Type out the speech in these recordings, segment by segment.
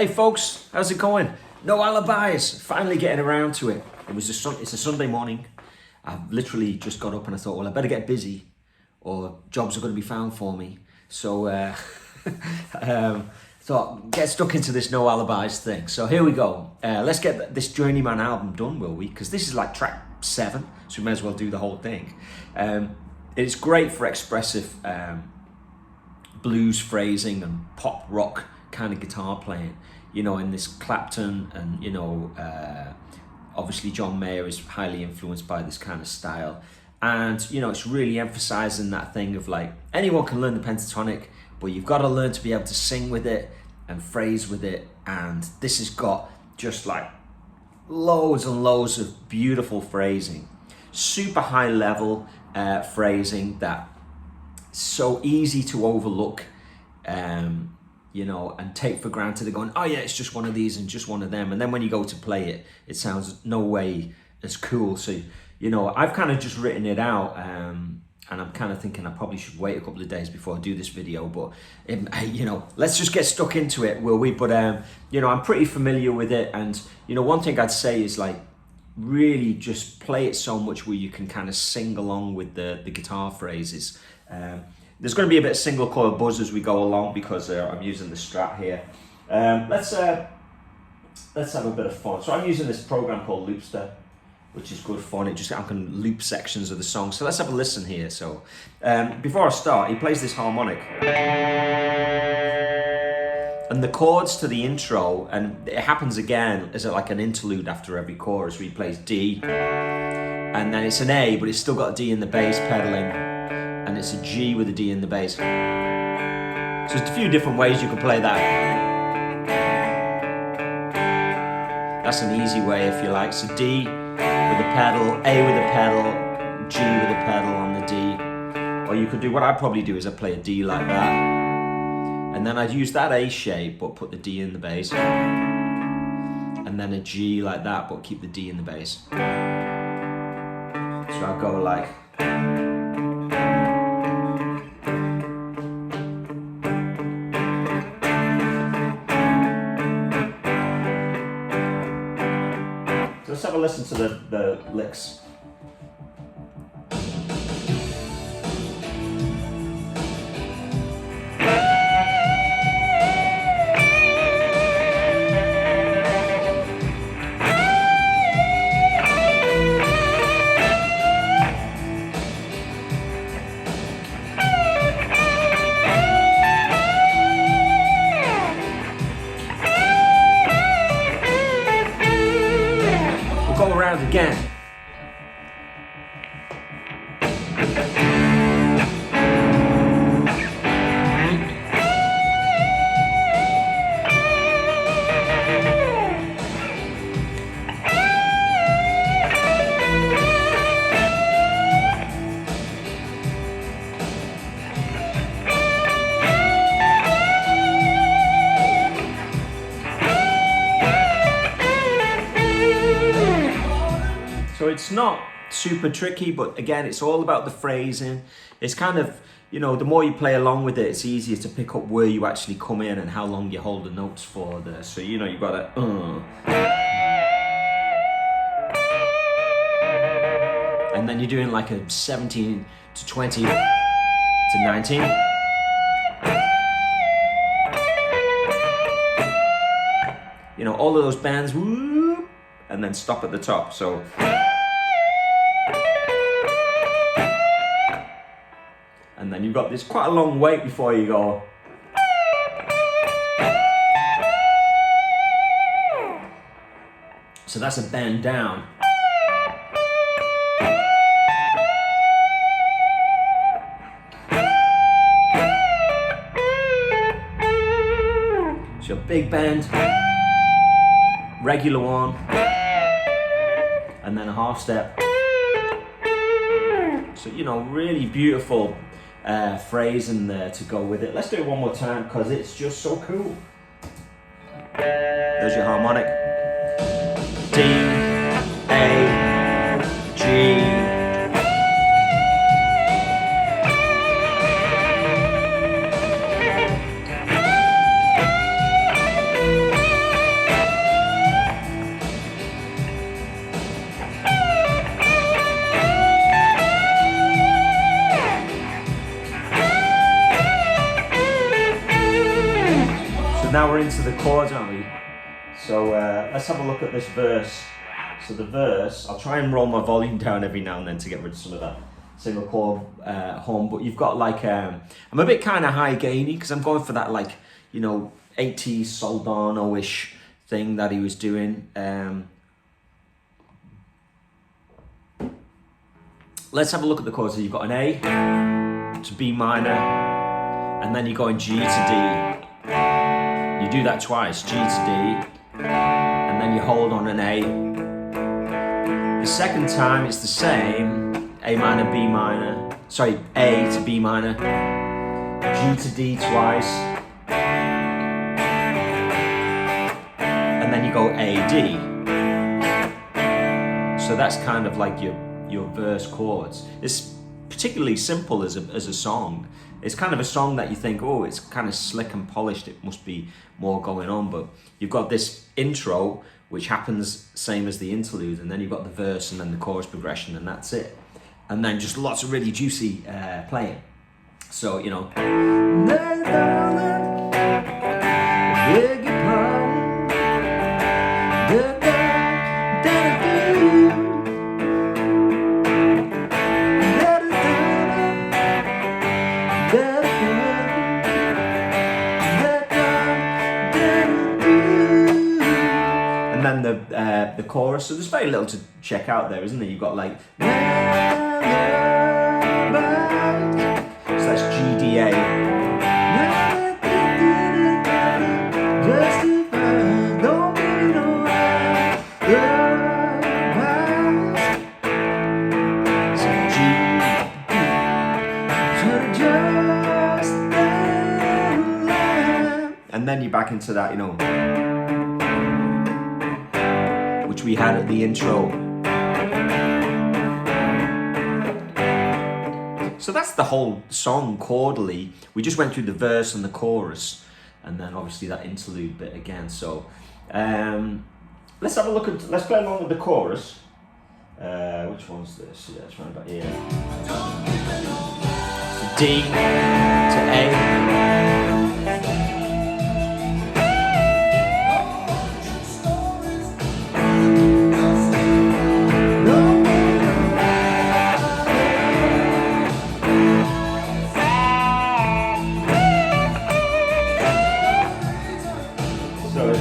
Hey folks, how's it going? No alibis, finally getting around to it. It's a Sunday morning. I've literally just got up and I thought, well, I better get busy or jobs are going to be found for me. So thought, get stuck into this no alibis thing. So here we go. Let's get this Journeyman album done, will we? Because this is like track 7, so we may as well do the whole thing. It's great for expressive blues phrasing and pop rock kind of guitar playing, you know, in this Clapton and, you know, obviously John Mayer is highly influenced by this kind of style. And, you know, it's really emphasizing that thing of like, anyone can learn the pentatonic, but you've got to learn to be able to sing with it and phrase with it. And this has got just like loads and loads of beautiful phrasing, super high level phrasing that so easy to overlook, you know, and take for granted. They're going, oh yeah, it's just one of these and just one of them. And then when you go to play it, it sounds no way as cool. So, you know, I've kind of just written it out, and I'm kind of thinking I probably should wait a couple of days before I do this video, but you know, let's just get stuck into it, will we? But you know, I'm pretty familiar with it, and you know, one thing I'd say is like, really just play it so much where you can kind of sing along with the guitar phrases. There's going to be a bit of single coil buzz as we go along because I'm using the Strat here. Let's have a bit of fun. So I'm using this program called Loopster, which is good fun. I can loop sections of the song. So let's have a listen here. So before I start, he plays this harmonic. And the chords to the intro, and it happens again as like an interlude after every chorus where he plays D. And then it's an A, but it's still got a D in the bass pedaling. And it's a G with a D in the bass. So there's a few different ways you can play that. That's an easy way if you like. So D with a pedal, A with a pedal, G with a pedal on the D. Or you could do, what I'd probably do is I'd play a D like that. And then I'd use that A shape but put the D in the bass. And then a G like that but keep the D in the bass. So I'd go like... Let's have a listen to the licks. Go around again. So it's not super tricky, but again, it's all about the phrasing. It's kind of, you know, the more you play along with it, it's easier to pick up where you actually come in and how long you hold the notes for there. So, you know, you've got to, and then you're doing like a 17 to 20 to 19. You know, all of those bends, whoop, and then stop at the top. So. And then you've got this quite a long wait before you go. So that's a bend down. So big bend, regular one, and then a half step. So, you know, really beautiful phrase in there to go with it. Let's do it one more time because it's just so cool. There's your harmonic. D, A, G. now we're into the chords, aren't we? So let's have a look at this verse. So the verse, I'll try and roll my volume down every now and then to get rid of some of that single chord hum, but you've got like, I'm a bit kind of high gainy because I'm going for that, like, you know, 80s Soldano-ish thing that he was doing. Let's have a look at the chords. So you've got an A to B minor, and then you go in G to D. You do that twice, G to D, and then you hold on an A. The second time it's the same, A minor, B minor, sorry, A to B minor, G to D twice, and then you go A, D. So that's kind of like your verse chords. It's particularly simple as a song. It's kind of a song that you think, oh, it's kind of slick and polished, it must be more going on, but you've got this intro which happens same as the interlude, and then you've got the verse and then the chorus progression, and that's it. And then just lots of really juicy playing. So, you know, and then the chorus. So there's very little to check out there, isn't there? You've got like, so that's G, D, A. And then you're back into that, you know, which we had at the intro. So that's the whole song chordally. We just went through the verse and the chorus, and then obviously that interlude bit again. So let's have a look at, let's play along with the chorus. Which one's this? Yeah, it's right about here. So D to A.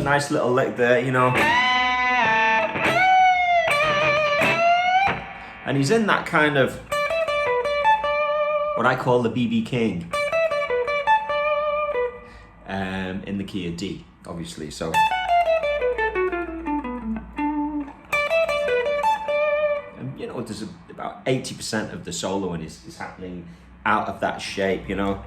Nice little lick there, you know. And he's in that kind of, what I call the BB King, in the key of D, obviously. So, and you know, there's about 80% of the soloing is happening out of that shape, you know.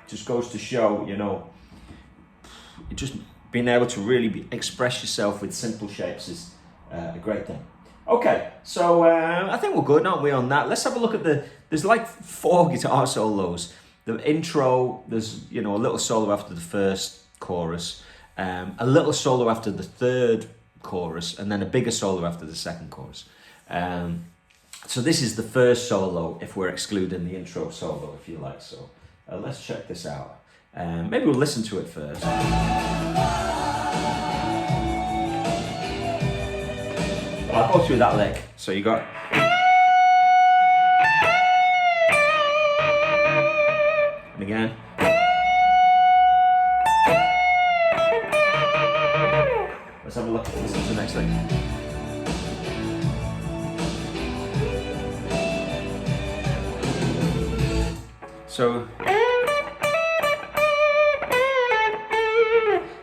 Just goes to show, you know, just being able to really express yourself with simple shapes is a great thing. Okay, so I think we're good, aren't we, on that? Let's have a look at there's like 4 guitar solos. The intro, there's, you know, a little solo after the first chorus, a little solo after the third chorus, and then a bigger solo after the second chorus. So this is the first solo if we're excluding the intro solo, if you like. So let's check this out. Maybe we'll listen to it first. I'll go through that lick. So you got... And again. Let's have a look. Listen to the next lick.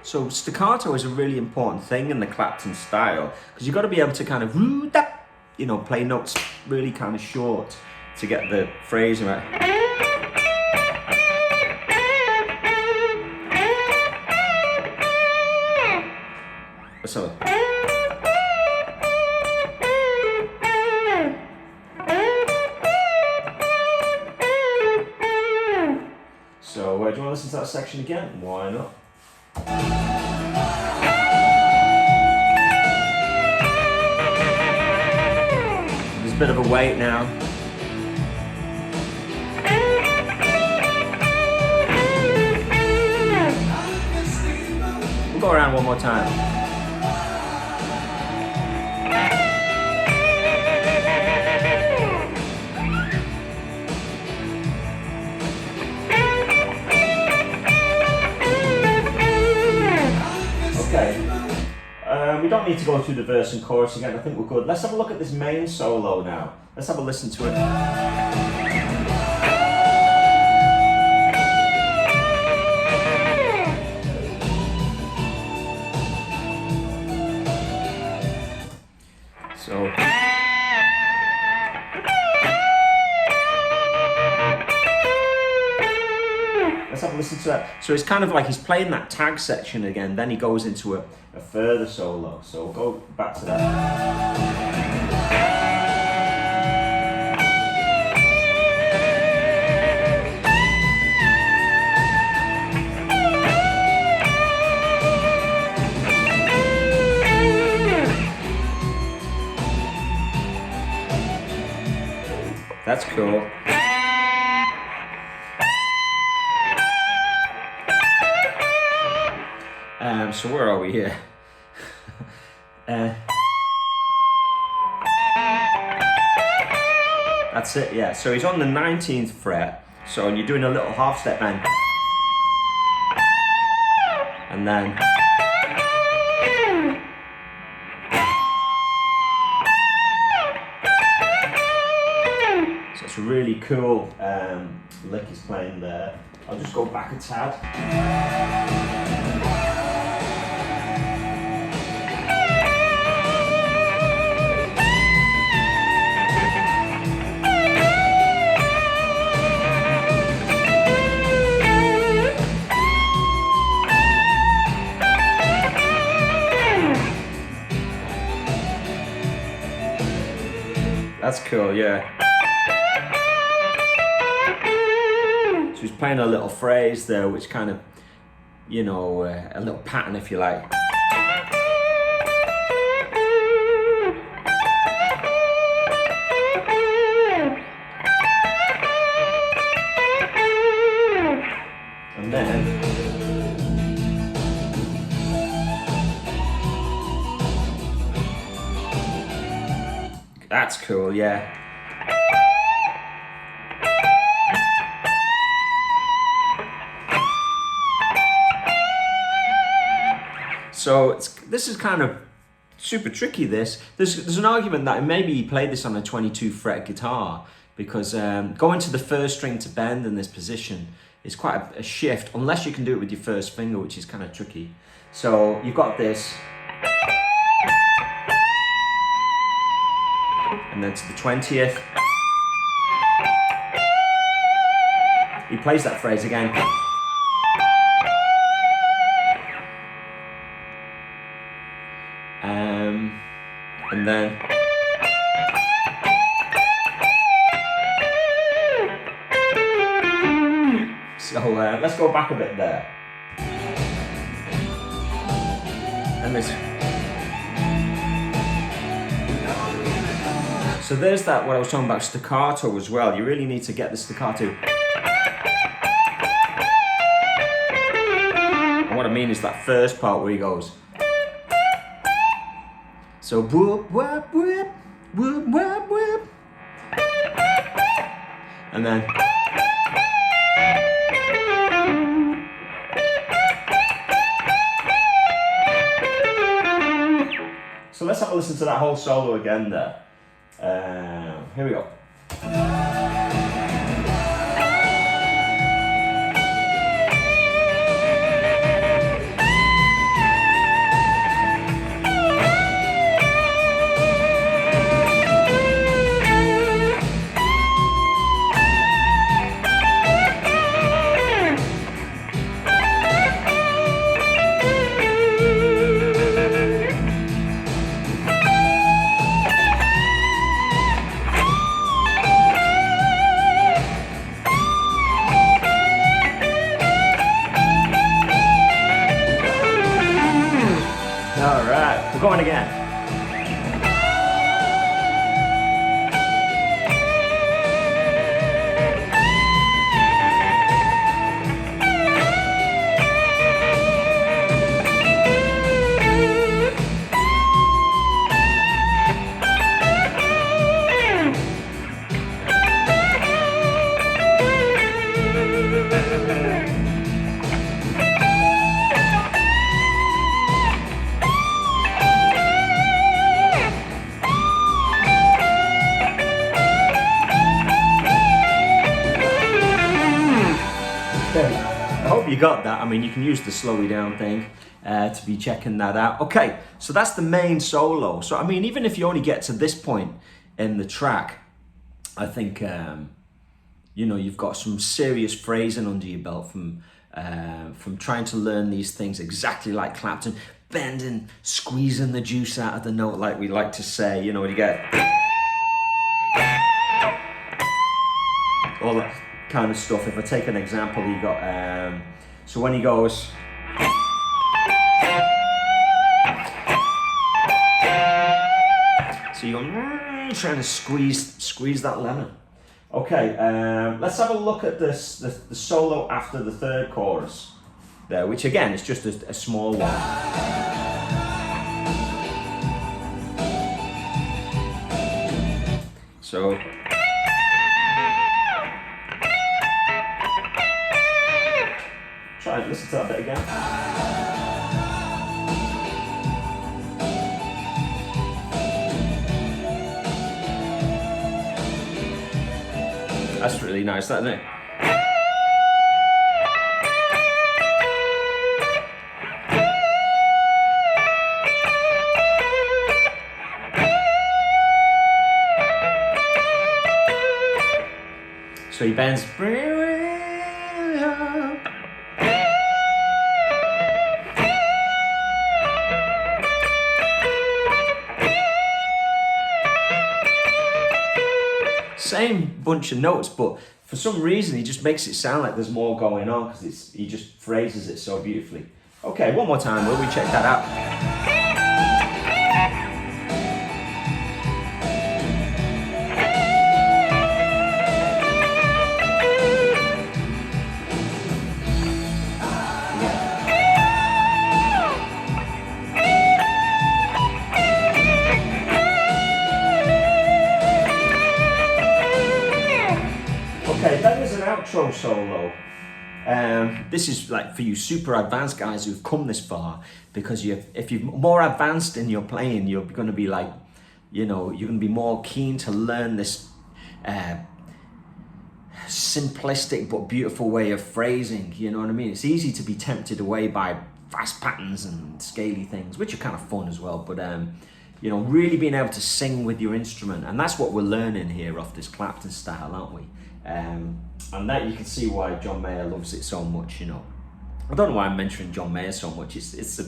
So staccato is a really important thing in the Clapton style, because you've got to be able to kind of, you know, play notes really kind of short to get the phrasing right. So. So, do you want to listen to that section again? Why not? There's a bit of a wait now. go around one more time. We don't need to go through the verse and chorus again, I think we're good. Let's have a look at this main solo now. Let's have a listen to it. So, let's have a listen to that. So it's kind of like he's playing that tag section again, then he goes into a further solo. So we'll go back to that. That's cool. So where are we here? That's it, yeah. So he's on the 19th fret. So you're doing a little half step bend. And then so it's a really cool lick he's playing there. I'll just go back a tad. That's cool, yeah. So he's playing a little phrase there, which kind of, you know, a little pattern, if you like. And then that's cool, yeah. So this is kind of super tricky. There's an argument that maybe he played this on a 22 fret guitar because going to the first string to bend in this position is quite a shift, unless you can do it with your first finger, which is kind of tricky. So you've got this. And then to the 20th, he plays that phrase again. And then so let's go back a bit there. And this. So there's that, what I was talking about, staccato as well. You really need to get the staccato. And what I mean is that first part where he goes. So whoop, whoop, whoop, whoop, whoop, whoop. And then. So let's have a listen to that whole solo again there. Here we go. Going again. got that, I mean, you can use the slowy down thing to be checking that out. Okay, so that's the main solo. So I mean, even if you only get to this point in the track, I think you know, you've got some serious phrasing under your belt from trying to learn these things exactly like Clapton, bending, squeezing the juice out of the note, like we like to say. You know, when you get all that kind of stuff. If I take an example, you got so when he goes, so you're trying to squeeze that lemon. Okay, let's have a look at this the solo after the third chorus there, which again is just a small one. So try and listen to that bit again. That's really nice, isn't it? So he bends. Same bunch of notes, but for some reason he just makes it sound like there's more going on because he just phrases it so beautifully. Okay, one more time, will we check that out? Okay, that is an outro solo. This is like for you super advanced guys who've come this far, because if you're more advanced in your playing, you're going to be like, you know, you're going to be more keen to learn this simplistic but beautiful way of phrasing. You know what I mean? It's easy to be tempted away by fast patterns and scaly things, which are kind of fun as well. But you know, really being able to sing with your instrument, and that's what we're learning here off this Clapton style, aren't we? And that you can see why John Mayer loves it so much. You know, I don't know why I'm mentioning John Mayer so much. It's a,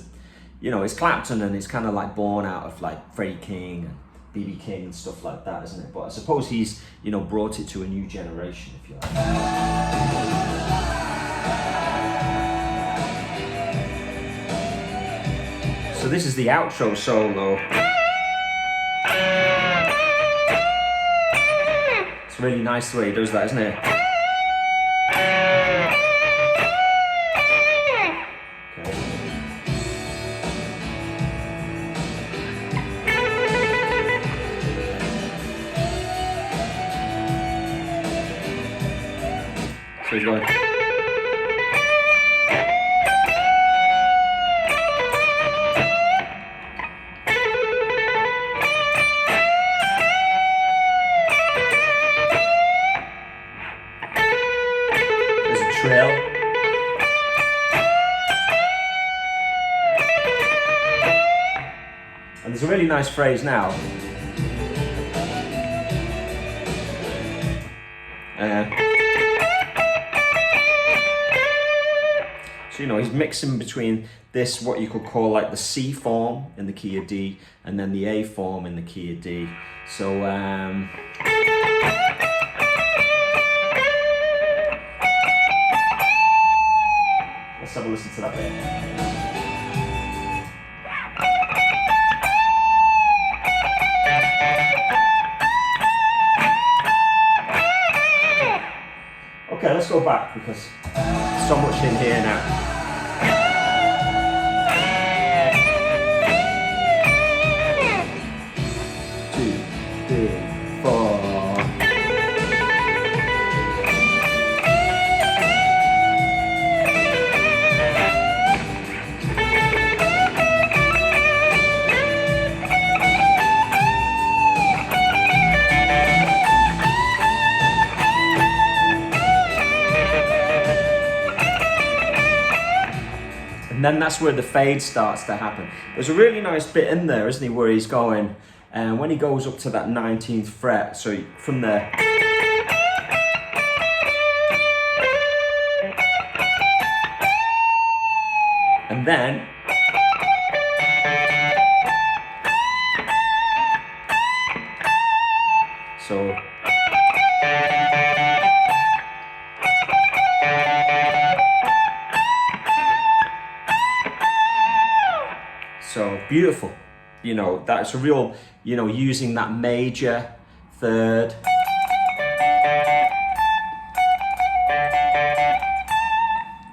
you know, it's Clapton, and it's kind of like born out of like Freddie King and B.B. King and stuff like that, isn't it? But I suppose he's, you know, brought it to a new generation, if you like. So this is the outro solo. It's really nice the way he does that, isn't it? Okay. So he's going. Trail. And there's a really nice phrase now. So, you know, he's mixing between this, what you could call like the C form in the key of D, and then the A form in the key of D. So, let's have a listen to that bit. Okay, let's go back because there's so much in here now. 2, 3, 4. And then that's where the fade starts to happen. There's a really nice bit in there, isn't he, where he's going, and when he goes up to that 19th fret, so from there, and then so beautiful, you know, that's a real, you know, using that major third,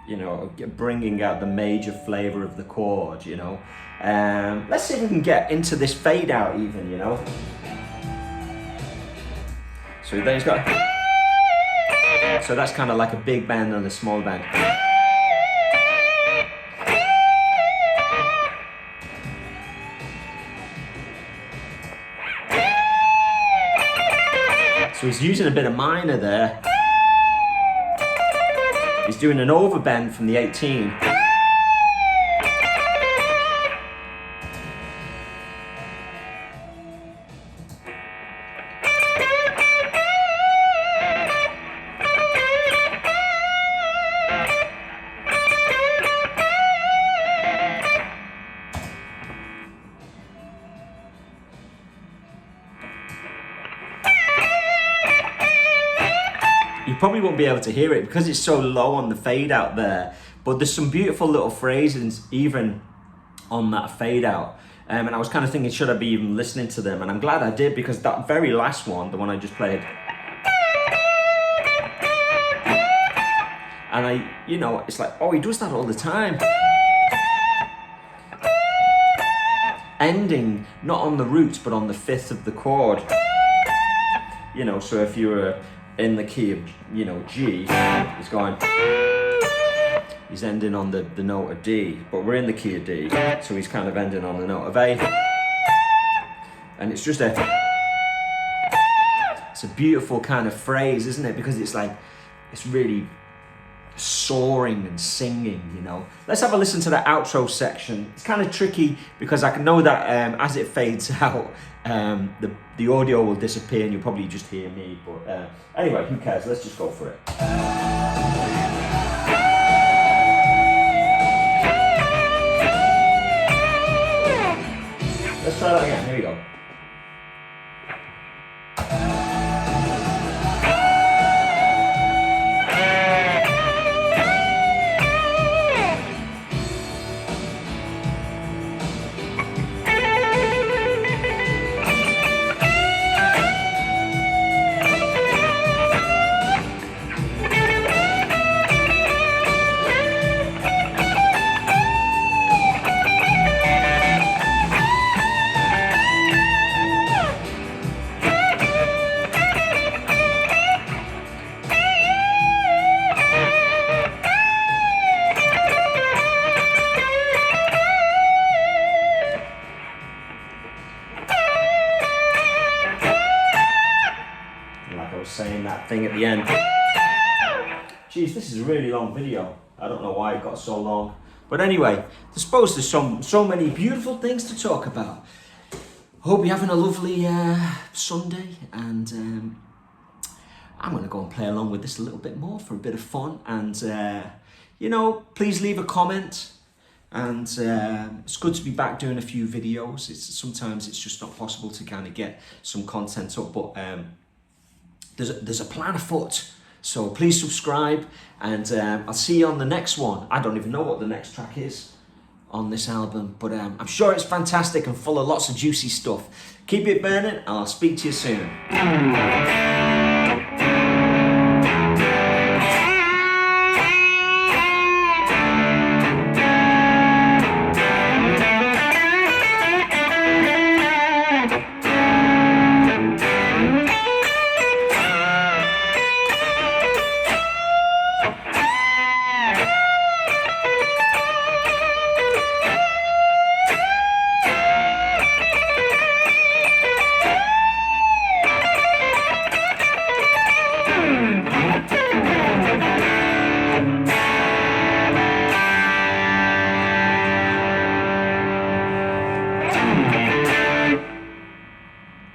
you know, bringing out the major flavor of the chord, you know. Let's see if we can get into this fade out even, you know. So then he's got, so that's kind of like a big bend and a small bend. So he's using a bit of minor there. He's doing an overbend from the 18. You probably won't be able to hear it because it's so low on the fade out there, but there's some beautiful little phrases even on that fade out. And I was kind of thinking, should I be even listening to them? And I'm glad I did, because that very last one, the one I just played, and I, you know, it's like, oh, he does that all the time. Ending not on the roots, but on the fifth of the chord. You know, so if you were in the key of, you know, G, he's going, he's ending on the note of D, but we're in the key of D, so he's kind of ending on the note of A. And it's just it's a beautiful kind of phrase, isn't it? Because it's like, it's really soaring and singing, you know. Let's have a listen to the outro section. It's kind of tricky because I can know that as it fades out, the audio will disappear and you'll probably just hear me, but anyway, who cares? Let's just go for it. Let's try that again. Here we go. Saying that thing at the end. Geez, this is a really long video. I don't know why it got so long. But anyway, I suppose there's so many beautiful things to talk about. Hope you're having a lovely Sunday, and I'm going to go and play along with this a little bit more for a bit of fun. And, you know, please leave a comment. And it's good to be back doing a few videos. Sometimes it's just not possible to kind of get some content up, but there's a plan afoot, so please subscribe, and I'll see you on the next one. I don't even know what the next track is on this album, but I'm sure it's fantastic and full of lots of juicy stuff. Keep it burning, and I'll speak to you soon.